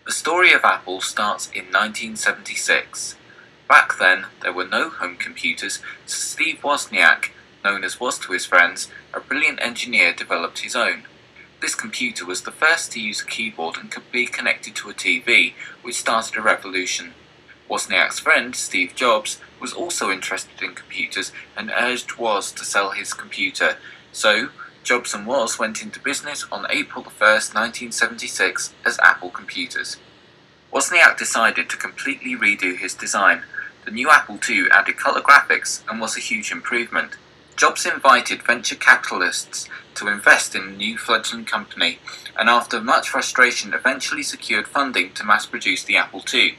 The story of Apple starts in 1976. Back then, there were no home computers, so Steve Wozniak, known as Woz to his friends, a brilliant engineer, developed his own. This computer was the first to use a keyboard and could be connected to a TV, which started a revolution. Wozniak's friend, Steve Jobs, was also interested in computers and urged Woz to sell his computer. So, Jobs and Woz went into business on April 1st, 1976 as Apple Computers. Wozniak decided to completely redo his design. The new Apple II added color graphics and was a huge improvement. Jobs invited venture capitalists to invest in the new fledgling company, and after much frustration eventually secured funding to mass-produce the Apple II.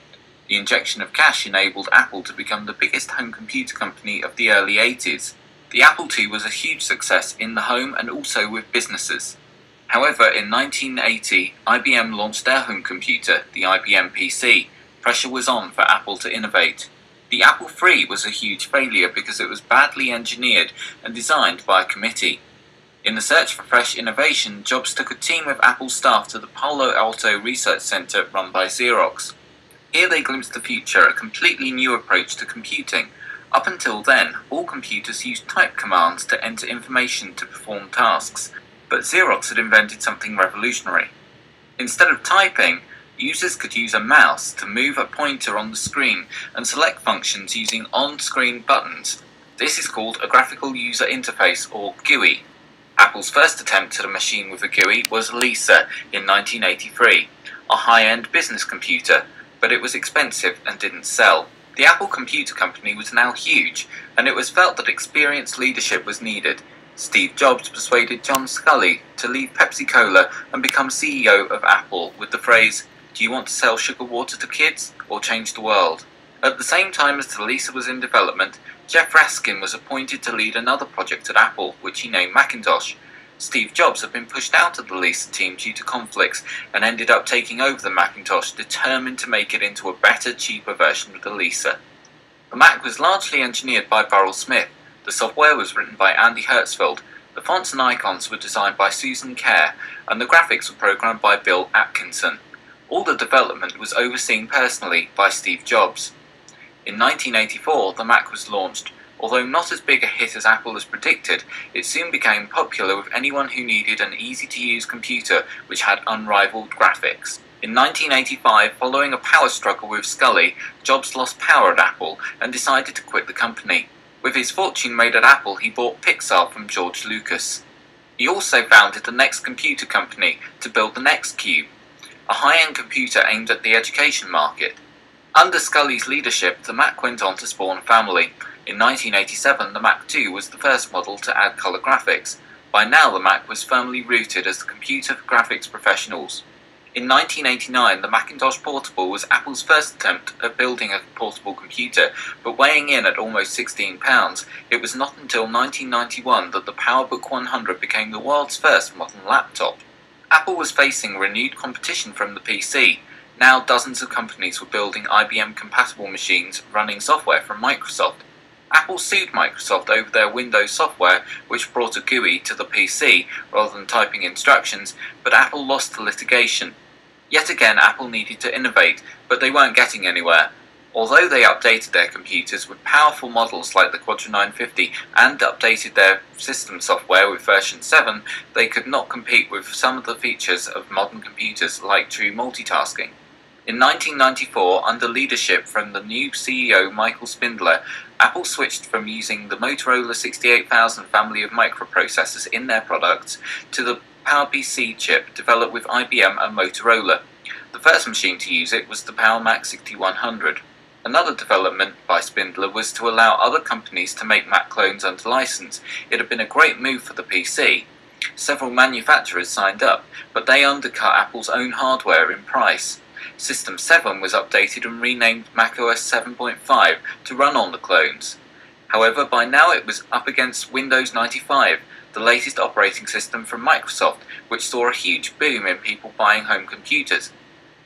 The injection of cash enabled Apple to become the biggest home computer company of the early 80s. The Apple II was a huge success in the home and also with businesses. However, in 1980, IBM launched their home computer, the IBM PC. Pressure was on for Apple to innovate. The Apple III was a huge failure because it was badly engineered and designed by a committee. In the search for fresh innovation, Jobs took a team of Apple staff to the Palo Alto Research Center run by Xerox. Here they glimpsed the future, a completely new approach to computing. Up until then, all computers used type commands to enter information to perform tasks, but Xerox had invented something revolutionary. Instead of typing, users could use a mouse to move a pointer on the screen and select functions using on-screen buttons. This is called a Graphical User Interface, or GUI. Apple's first attempt at a machine with a GUI was Lisa in 1983, a high-end business computer, but it was expensive and didn't sell. The Apple Computer Company was now huge, and it was felt that experienced leadership was needed. Steve Jobs persuaded John Sculley to leave Pepsi-Cola and become CEO of Apple with the phrase, "Do you want to sell sugar water to kids or change the world?" At the same time as the Lisa was in development, Jeff Raskin was appointed to lead another project at Apple, which he named Macintosh. Steve Jobs had been pushed out of the Lisa team due to conflicts and ended up taking over the Macintosh, determined to make it into a better, cheaper version of the Lisa. The Mac was largely engineered by Burrell Smith. The software was written by Andy Hertzfeld, the fonts and icons were designed by Susan Kerr, and the graphics were programmed by Bill Atkinson. All the development was overseen personally by Steve Jobs. In 1984, the Mac was launched. Although not as big a hit as Apple has predicted, it soon became popular with anyone who needed an easy-to-use computer which had unrivaled graphics. In 1985, following a power struggle with Sculley, Jobs lost power at Apple and decided to quit the company. With his fortune made at Apple, he bought Pixar from George Lucas. He also founded the Next Computer Company to build the Next Cube, a high-end computer aimed at the education market. Under Sculley's leadership, the Mac went on to spawn a family. In 1987, the Mac II was the first model to add color graphics. By now, the Mac was firmly rooted as the computer for graphics professionals. In 1989, the Macintosh Portable was Apple's first attempt at building a portable computer, but weighing in at almost 16 pounds, it was not until 1991 that the PowerBook 100 became the world's first modern laptop. Apple was facing renewed competition from the PC. Now dozens of companies were building IBM-compatible machines running software from Microsoft. Apple sued Microsoft over their Windows software, which brought a GUI to the PC rather than typing instructions, but Apple lost the litigation. Yet again, Apple needed to innovate, but they weren't getting anywhere. Although they updated their computers with powerful models like the Quadra 950 and updated their system software with version 7, they could not compete with some of the features of modern computers like true multitasking. In 1994, under leadership from the new CEO Michael Spindler, Apple switched from using the Motorola 68000 family of microprocessors in their products to the PowerPC chip developed with IBM and Motorola. The first machine to use it was the PowerMac 6100. Another development by Spindler was to allow other companies to make Mac clones under license. It had been a great move for the PC. Several manufacturers signed up, but they undercut Apple's own hardware in price. System 7 was updated and renamed macOS 7.5 to run on the clones. However, by now it was up against Windows 95, the latest operating system from Microsoft, which saw a huge boom in people buying home computers.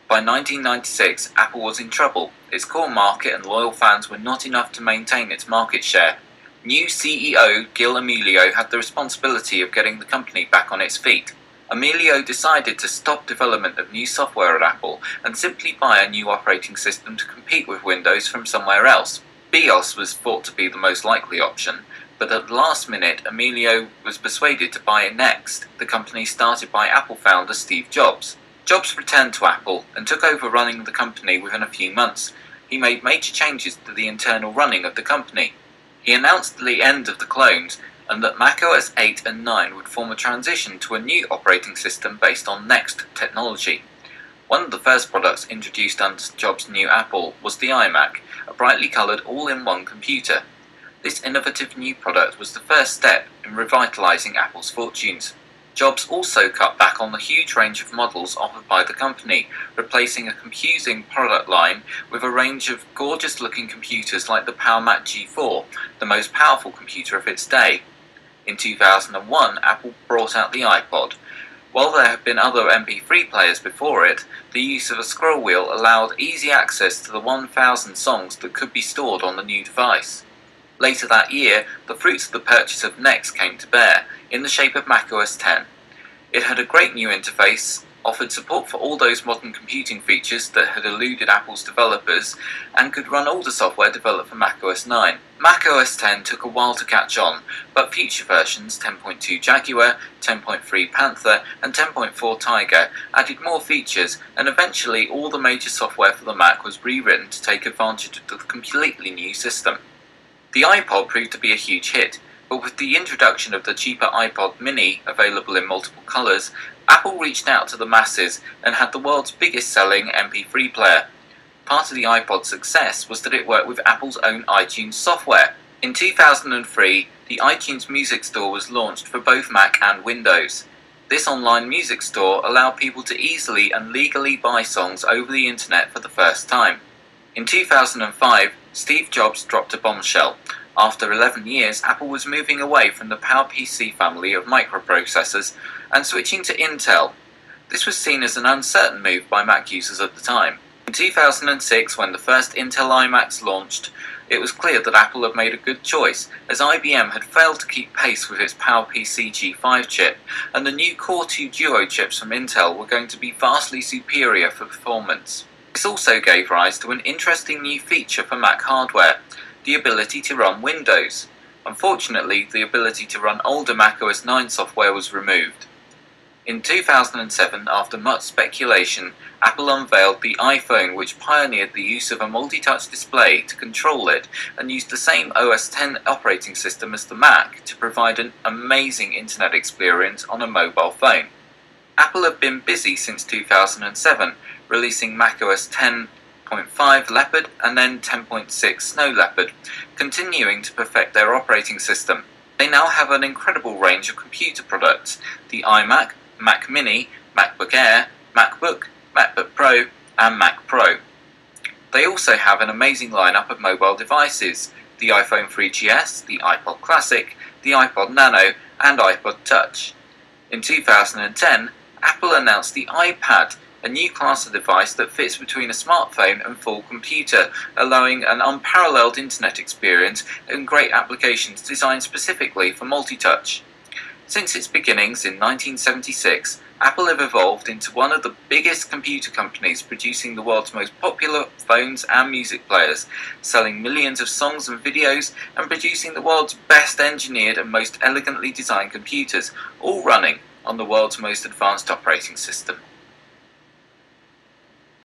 By 1996, Apple was in trouble. Its core market and loyal fans were not enough to maintain its market share. New CEO Gil Amelio had the responsibility of getting the company back on its feet. Emilio decided to stop development of new software at Apple and simply buy a new operating system to compete with Windows from somewhere else. BIOS was thought to be the most likely option, but at the last minute Emilio was persuaded to buy NeXT, the company started by Apple founder Steve Jobs. Jobs returned to Apple and took over running the company within a few months. He made major changes to the internal running of the company. He announced the end of the clones and that macOS 8 and 9 would form a transition to a new operating system based on NeXT technology. One of the first products introduced under Jobs' new Apple was the iMac, a brightly coloured all-in-one computer. This innovative new product was the first step in revitalising Apple's fortunes. Jobs also cut back on the huge range of models offered by the company, replacing a confusing product line with a range of gorgeous-looking computers like the PowerMac G4, the most powerful computer of its day. In 2001, Apple brought out the iPod. While there have been other MP3 players before it, the use of a scroll wheel allowed easy access to the 1,000 songs that could be stored on the new device. Later that year, the fruits of the purchase of NeXT came to bear, in the shape of macOS 10. It had a great new interface, offered support for all those modern computing features that had eluded Apple's developers, and could run all the software developed for macOS 9. macOS 10 took a while to catch on, but future versions 10.2 Jaguar, 10.3 Panther, and 10.4 Tiger added more features, and eventually all the major software for the Mac was rewritten to take advantage of the completely new system. The iPod proved to be a huge hit, but with the introduction of the cheaper iPod mini, available in multiple colours, Apple reached out to the masses and had the world's biggest selling MP3 player. Part of the iPod's success was that it worked with Apple's own iTunes software. In 2003, the iTunes Music Store was launched for both Mac and Windows. This online music store allowed people to easily and legally buy songs over the internet for the first time. In 2005, Steve Jobs dropped a bombshell. After 11 years, Apple was moving away from the PowerPC family of microprocessors and switching to Intel. This was seen as an uncertain move by Mac users at the time. In 2006, when the first Intel iMacs launched, it was clear that Apple had made a good choice, as IBM had failed to keep pace with its PowerPC G5 chip, and the new Core 2 Duo chips from Intel were going to be vastly superior for performance. This also gave rise to an interesting new feature for Mac hardware, the ability to run Windows. Unfortunately, the ability to run older macOS 9 software was removed. In 2007, after much speculation, Apple unveiled the iPhone, which pioneered the use of a multi-touch display to control it and used the same OS X operating system as the Mac to provide an amazing internet experience on a mobile phone. Apple have been busy since 2007, releasing macOS 10.5 Leopard and then 10.6 Snow Leopard, continuing to perfect their operating system. They now have an incredible range of computer products: the iMac, Mac Mini, MacBook Air, MacBook, MacBook Pro, and Mac Pro. They also have an amazing lineup of mobile devices: the iPhone 3GS, the iPod Classic, the iPod Nano, and iPod Touch. In 2010, Apple announced the iPad, a new class of device that fits between a smartphone and full computer, allowing an unparalleled internet experience and great applications designed specifically for multi-touch. Since its beginnings in 1976, Apple have evolved into one of the biggest computer companies, producing the world's most popular phones and music players, selling millions of songs and videos, and producing the world's best engineered and most elegantly designed computers, all running on the world's most advanced operating system.